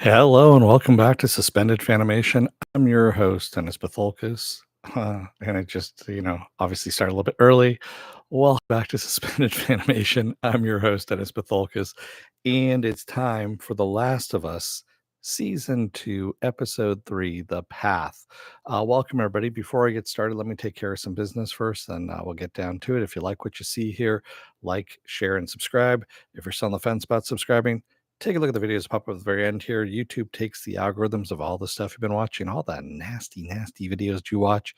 Hello and welcome back to Suspended Fanimation. I'm your host, Dennis Bithoulkas. And it just, obviously started a little bit early. Welcome back to Suspended Fanimation. I'm your host, Dennis Bithoulkas. And it's time for The Last of Us, Season 2, Episode 3, The Path. Welcome, everybody. Before I get started, let me take care of some business first, then we'll get down to it. If you like what you see here, like, share, and subscribe. If you're still on the fence about subscribing, take a look at the videos pop up at the very end here. YouTube takes the algorithms of all the stuff you've been watching, all that nasty, nasty videos you watch,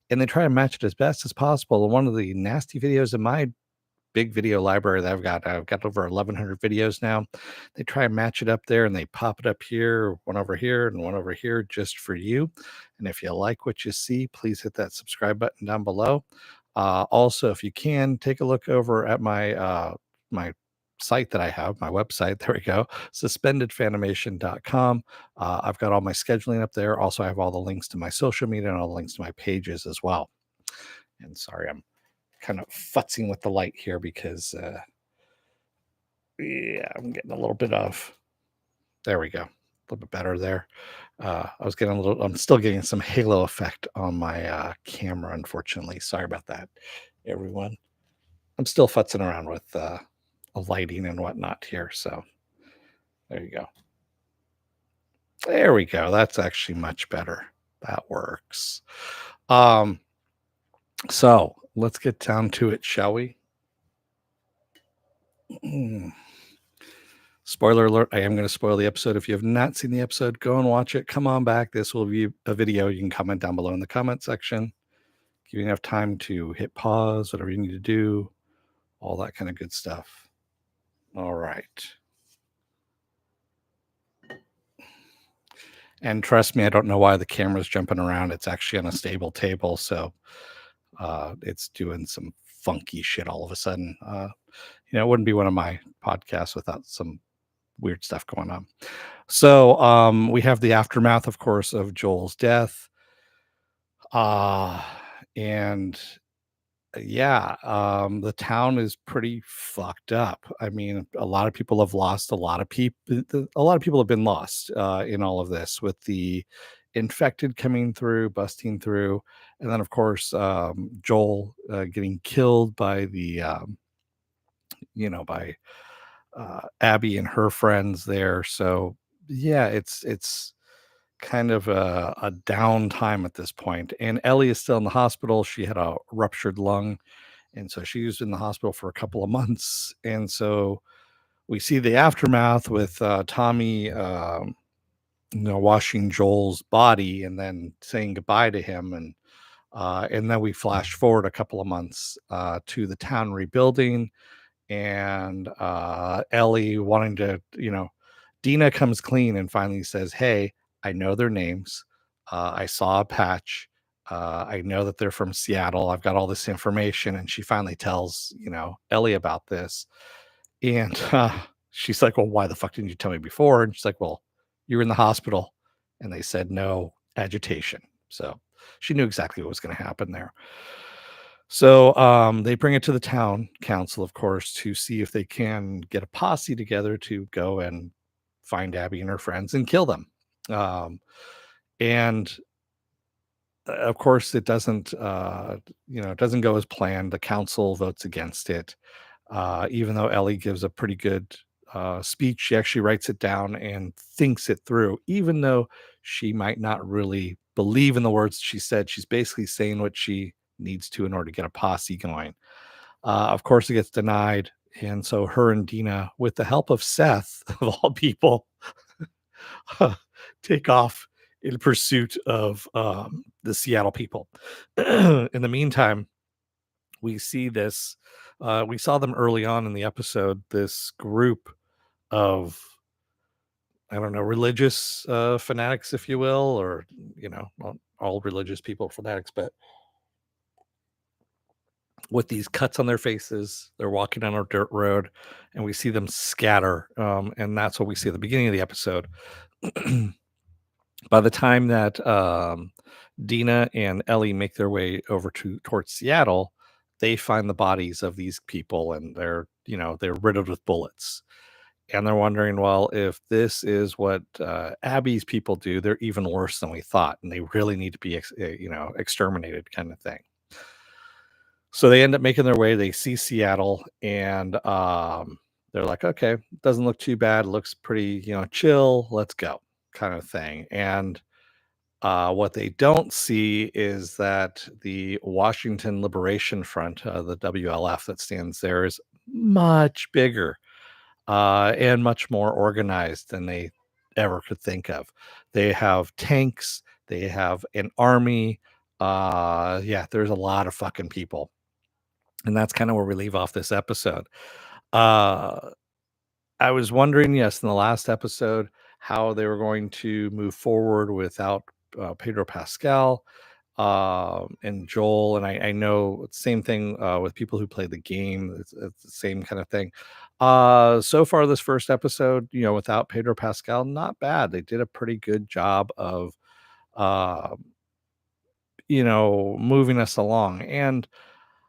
and they try to match it as best as possible. And one of the nasty videos in my big video library that I've got over 1,100 videos now. They try and match it up there and they pop it up here, one over here, and one over here just for you. And if you like what you see, please hit that subscribe button down below. Also, if you can, take a look over at my site that I have, my website. There we go, suspendedfanimation.com. I've got all my scheduling up there. Also, I have all the links to my social media and all the links to my pages as well. And sorry, I'm kind of futzing with the light here because I'm getting a little bit of, there we go, a little bit better there. I'm still getting some halo effect on my camera, unfortunately. Sorry about that, everyone. I'm still futzing around with lighting and whatnot here. So there you go. There we go. That's actually much better. That works. So let's get down to it, shall we? Spoiler alert, I am going to spoil the episode. If you have not seen the episode, go and watch it. Come on back. This will be a video. You can comment down below in the comment section. Give you enough time to hit pause, whatever you need to do, all that kind of good stuff. All right. And trust me, I don't know why the camera's jumping around. It's actually on a stable table, so it's doing some funky shit all of a sudden. It wouldn't be one of my podcasts without some weird stuff going on. So we have the aftermath, of course, of Joel's death. And the town is pretty fucked up. I mean, a lot of people have lost a lot of people. A lot of people have been lost in all of this, with the infected coming through, busting through, and then of course Joel getting killed by by Abby and her friends there. So yeah, it's kind of a down time at this point. And Ellie is still in the hospital. She had a ruptured lung, and so she was in the hospital for a couple of months. And so we see the aftermath with Tommy, washing Joel's body and then saying goodbye to him, and then we flash forward a couple of months to the town rebuilding, and Ellie wanting to, Dina comes clean and finally says, "Hey, I know their names. I saw a patch. I know that they're from Seattle. I've got all this information." And she finally tells, Ellie about this. And she's like, "Well, why the fuck didn't you tell me before?" And she's like, "Well, you were in the hospital and they said no agitation." So she knew exactly what was going to happen there. So they bring it to the town council, of course, to see if they can get a posse together to go and find Abby and her friends and kill them. And of course, it doesn't, it doesn't go as planned. The council votes against it, even though Ellie gives a pretty good speech. She actually writes it down and thinks it through, even though she might not really believe in the words she said. She's basically saying what she needs to in order to get a posse going. Of course, it gets denied. And so her and Dina, with the help of Seth, of all people, take off in pursuit of the Seattle people. In the meantime, we see this. We saw them early on in the episode. This group of, I don't know, religious fanatics, if you will, or not all religious people fanatics, but with these cuts on their faces, they're walking on a dirt road, and we see them scatter. And that's what we see at the beginning of the episode. By the time that Dina and Ellie make their way over towards Seattle, they find the bodies of these people, and they're riddled with bullets. and they're wondering, well, if this is what Abby's people do, they're even worse than we thought, and they really need to be, exterminated, kind of thing. So they end up making their way. They see Seattle, and they're like, okay, doesn't look too bad. Looks pretty, chill. Let's go, kind of thing. And what they don't see is that the Washington Liberation Front, the WLF that stands there, is much bigger and much more organized than they ever could think of. They have tanks, they have an army. Yeah, there's a lot of fucking people. And that's kind of where we leave off this episode. Uh, I was wondering, yes, in the last episode, how they were going to move forward without Pedro Pascal and Joel. And I know same thing with people who play the game. It's the same kind of thing. So far, this first episode, without Pedro Pascal, not bad. They did a pretty good job of, uh, moving us along. And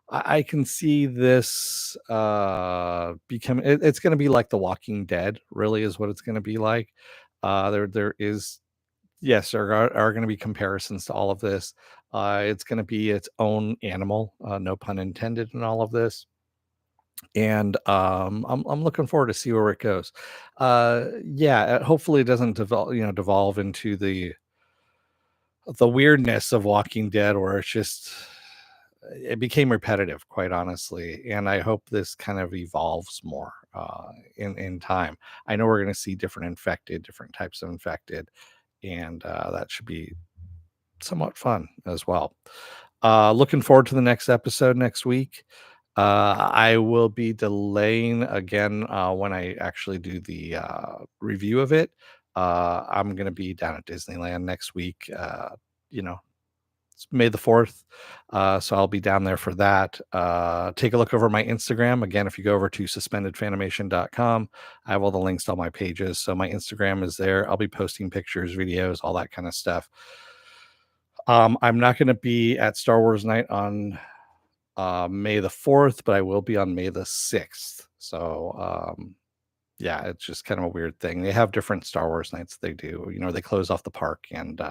I can see this becoming it's going to be like The Walking Dead, really is what it's going to be like. There is, yes, there are going to be comparisons to all of this. It's going to be its own animal, no pun intended, in all of this. And I'm looking forward to see where it goes. Yeah, hopefully it doesn't devolve into the weirdness of Walking Dead, where it became repetitive, quite honestly. And I hope this kind of evolves more in time. I know we're going to see different types of infected, and that should be somewhat fun as well. Looking forward to the next episode next week. I will be delaying again when I actually do the review of it. I'm going to be down at Disneyland next week. You know, it's May the 4th. So I'll be down there for that. Take a look over my Instagram. Again, if you go over to suspendedfanimation.com, I have all the links to all my pages. So my Instagram is there. I'll be posting pictures, videos, all that kind of stuff. I'm not going to be at Star Wars Night on May the 4th, but I will be on May the 6th. So, yeah, it's just kind of a weird thing. They have different Star Wars nights they do. They close off the park and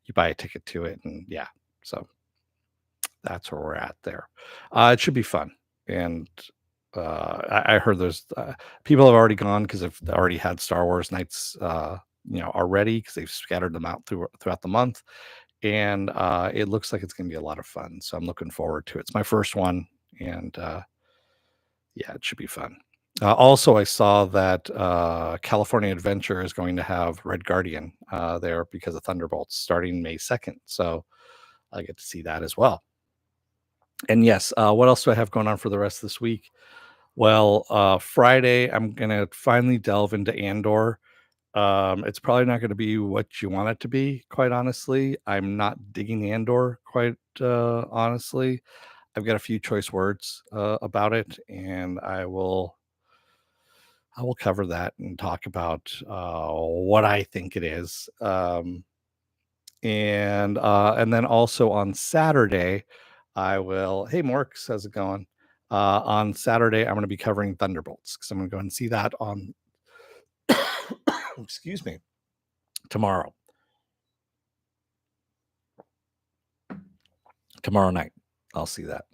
you buy a ticket to it. And yeah, so that's where we're at there. It should be fun. And I heard there's people have already gone because they've already had Star Wars nights, already because they've scattered them out throughout the month. And it looks like it's going to be a lot of fun. So I'm looking forward to it. It's my first one. And yeah, it should be fun. Also, I saw that California Adventure is going to have Red Guardian there because of Thunderbolts starting May 2nd. So I get to see that as well. And yes, what else do I have going on for the rest of this week? Well, Friday, I'm going to finally delve into Andor. It's probably not going to be what you want it to be, quite honestly. I'm not digging Andor, quite honestly. I've got a few choice words about it, and I will cover that and talk about what I think it is. And then also on Saturday, I will. Hey, Morks, how's it going? On Saturday, I'm going to be covering Thunderbolts because I'm going to go and see that on. Excuse me. Tomorrow night, I'll see that.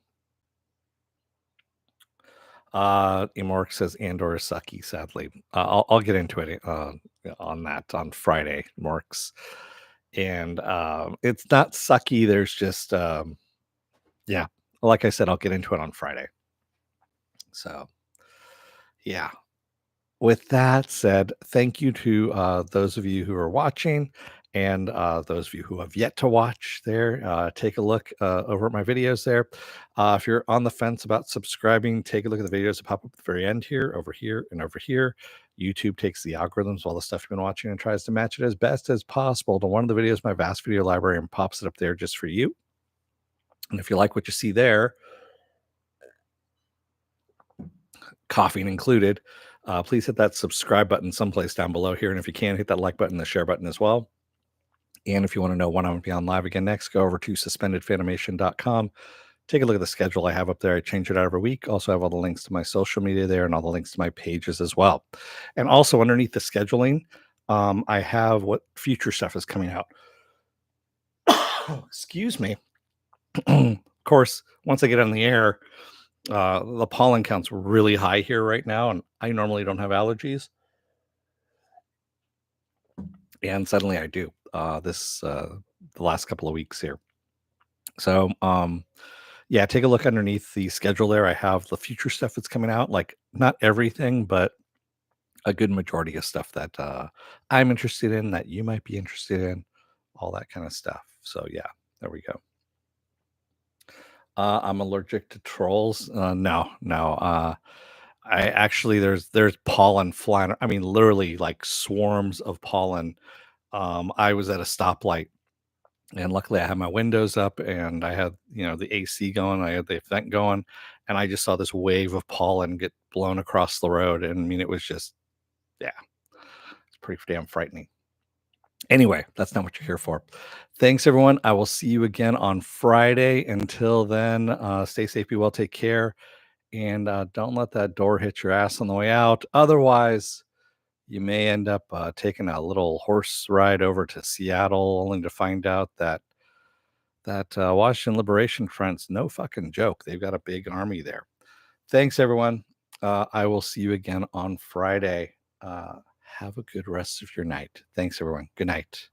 Emork says Andor is sucky, sadly. I'll get into it on that on Friday, Morks. And it's not sucky. There's just yeah, like I said, I'll get into it on Friday. So yeah. With that said, thank you to those of you who are watching and those of you who have yet to watch there. Take a look over at my videos there. If you're on the fence about subscribing, take a look at the videos that pop up at the very end here, over here, and over here. YouTube takes the algorithms, all the stuff you've been watching, and tries to match it as best as possible to one of the videos, my vast video library, and pops it up there just for you. And if you like what you see there, coughing included, please hit that subscribe button someplace down below here. And if you can, hit that like button, the share button as well. And if you want to know when I'm going to be on live again next, go over to suspendedfanimation.com. take a look at the schedule I have up there. I change it out every week. Also have all the links to my social media there and all the links to my pages as well. And also underneath the scheduling, I have what future stuff is coming out. Excuse me. Of course, once I get on the air, the pollen count's really high here right now, and I normally don't have allergies, and suddenly I do. The last couple of weeks here. So, yeah, take a look underneath the schedule there. I have the future stuff that's coming out, like not everything, but a good majority of stuff that I'm interested in, that you might be interested in, all that kind of stuff. So, yeah, there we go. I'm allergic to trolls. No, no. I actually there's pollen flying. I mean, literally like swarms of pollen. I was at a stoplight, and luckily I had my windows up, and I had the AC going. I had the vent going, and I just saw this wave of pollen get blown across the road. And I mean, it was just yeah, it's pretty damn frightening. Anyway, that's not what you're here for. Thanks, everyone. I will see you again on Friday. Until then, stay safe, be well, take care, and don't let that door hit your ass on the way out. Otherwise, you may end up taking a little horse ride over to Seattle, only to find out that Washington Liberation Front's no fucking joke. They've got a big army there. Thanks, everyone. I will see you again on Friday. Have a good rest of your night. Thanks, everyone. Good night.